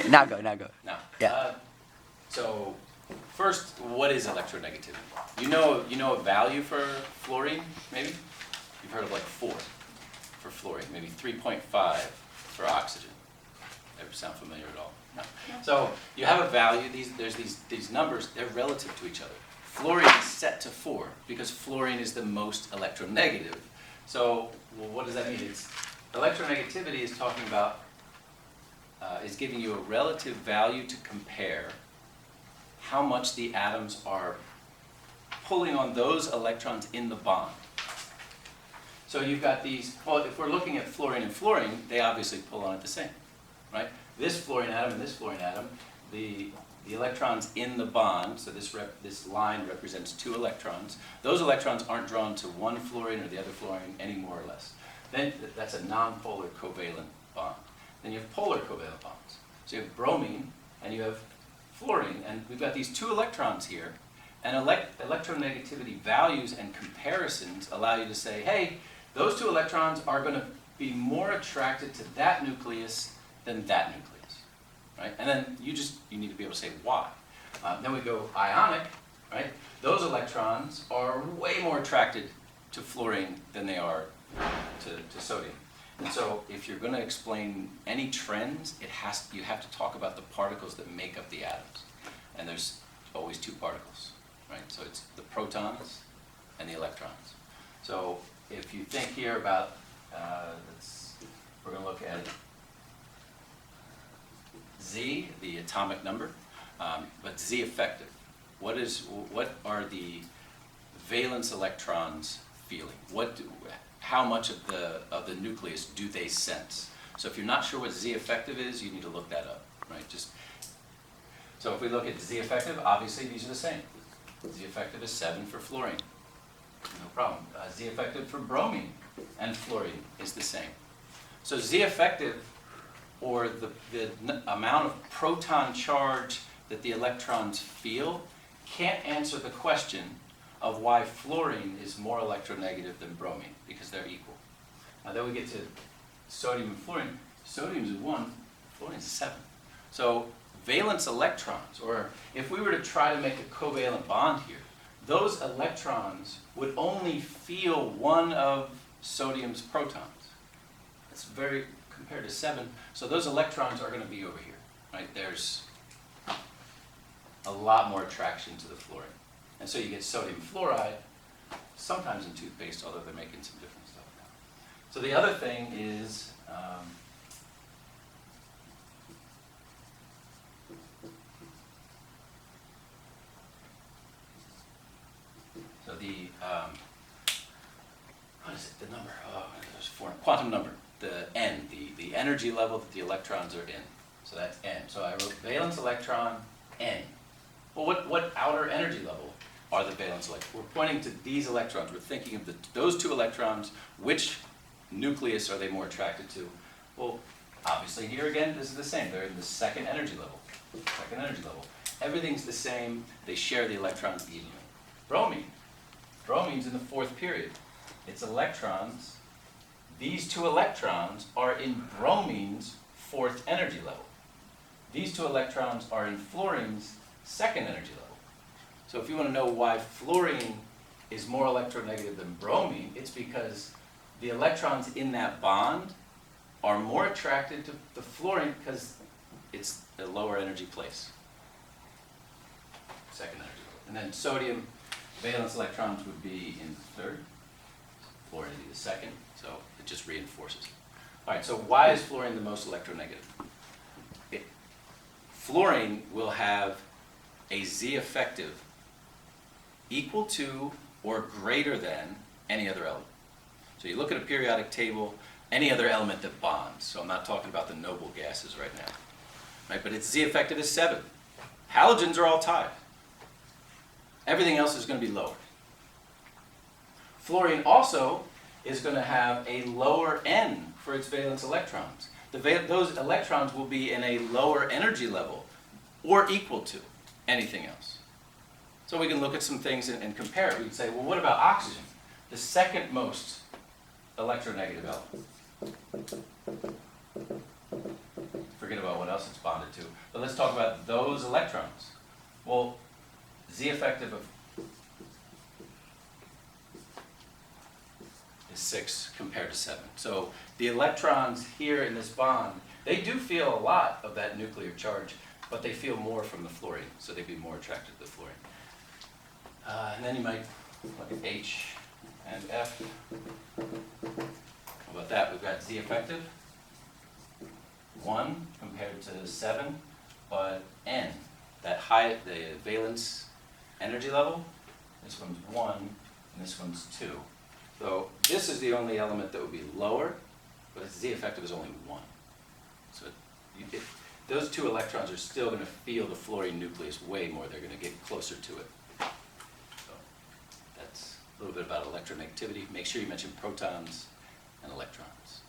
Now go. Now, Yeah. so first, what is electronegativity? You know a value for fluorine, maybe? You've heard of like 4 for fluorine, maybe 3.5 for oxygen. Ever sound familiar at all? No. So you have a value, there's these numbers, they're relative to each other. Fluorine is set to 4 because fluorine is the most electronegative. So, well, what does that mean? Electronegativity is talking about, is giving you a relative value to compare how much the atoms are pulling on those electrons in the bond. So you've got these, well, if we're looking at fluorine and fluorine, they obviously pull on it the same, right? This fluorine atom and this fluorine atom, the electrons in the bond, so this line represents 2 electrons. Those electrons aren't drawn to one fluorine or the other fluorine any more or less. Then that's a nonpolar covalent bond. Then you have polar covalent bonds. So you have bromine and you have fluorine, and we've got these 2 electrons here, and electronegativity values and comparisons allow you to say, hey, those 2 electrons are going to be more attracted to that nucleus than that nucleus, right? And then you need to be able to say why. Then we go ionic, right? Those electrons are way more attracted to fluorine than they are to sodium. And so if you're going to explain any trends, you have to talk about the particles that make up the atoms. And there's always 2 particles, right? So it's the protons and the electrons. So if you think here about, we're going to look at Z, the atomic number, but Z effective. What are the valence electrons feeling? How much of the nucleus do they sense? So if you're not sure what Z effective is, you need to look that up, right? So if we look at Z effective, obviously these are the same. Z effective is 7 for fluorine, no problem. Z effective for bromine and fluorine is the same. So Z effective, or the amount of proton charge that the electrons feel, can't answer the question of why fluorine is more electronegative than bromine, because they're equal. Now then we get to sodium and fluorine. Sodium is 1, fluorine is 7. So valence electrons, or if we were to try to make a covalent bond here, those electrons would only feel one of sodium's protons. That's very, compared to 7, so those electrons are going to be over here, right? There's a lot more attraction to the fluorine. And so you get sodium fluoride, sometimes in toothpaste, although they're making some different stuff now. So the other thing is, what is it, the number? Oh, there's 4, quantum number, the N, the energy level that the electrons are in. So that's N. So I wrote valence electron, N. Well, what outer energy level are the valence electrons? We're pointing to these electrons. We're thinking of those 2 electrons. Which nucleus are they more attracted to? Well, obviously here again, this is the same. They're in the second energy level. Everything's the same. They share the electrons evenly. Bromine. Bromine's in the 4th period. Its electrons, these 2 electrons are in bromine's 4th energy level. These 2 electrons are in fluorine's 2nd energy level. So if you want to know why fluorine is more electronegative than bromine, it's because the electrons in that bond are more attracted to the fluorine because it's a lower energy place. 2nd energy level. And then sodium, valence electrons would be in the 3rd, fluorine would be the 2nd, so it just reinforces. All right, so why is fluorine the most electronegative? Fluorine will have a Z effective equal to or greater than any other element. So you look at a periodic table, any other element that bonds. So I'm not talking about the noble gases right now, right? But its Z effective is 7. Halogens are all tied. Everything else is going to be lower. Fluorine also is going to have a lower N for its valence electrons. Those electrons will be in a lower energy level or equal to anything else. So we can look at some things and compare it. We can say, well, what about oxygen? The 2nd most electronegative element. For forget about what else it's bonded to. But let's talk about those electrons. Well, Z effective of is 6 compared to 7. So the electrons here in this bond, they do feel a lot of that nuclear charge, but they feel more from the fluorine, so they'd be more attracted to the fluorine. And then you might look at H and F. How about that? We've got Z effective, 1 compared to 7, but N, the valence energy level, this one's 1 and this one's 2. So this is the only element that would be lower, but its Z effective is only 1. So those two electrons are still going to feel the fluorine nucleus way more. They're going to get closer to it. So that's a little bit about electronegativity. Make sure you mention protons and electrons.